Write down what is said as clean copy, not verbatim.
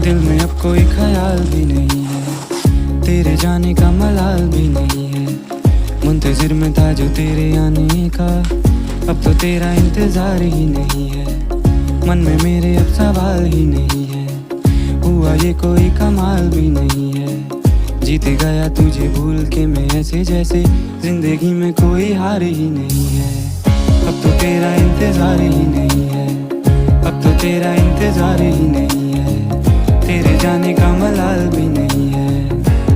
दिल में अब कोई ख्याल भी नहीं है, तेरे जाने का मलाल भी नहीं है। मुंतजिर में था जो तेरे आने का, अब तो तेरा इंतजार ही नहीं है। मन में मेरे अब सवाल ही नहीं है, हुआ ये कोई कमाल भी नहीं है। जीत गया तुझे भूल के मैं ऐसे जैसे जिंदगी में कोई हार ही नहीं है। अब तो तेरा इंतजार ही नहीं है, अब तो तेरा इंतजार ही नहीं है। तेरे जाने का मलाल भी नहीं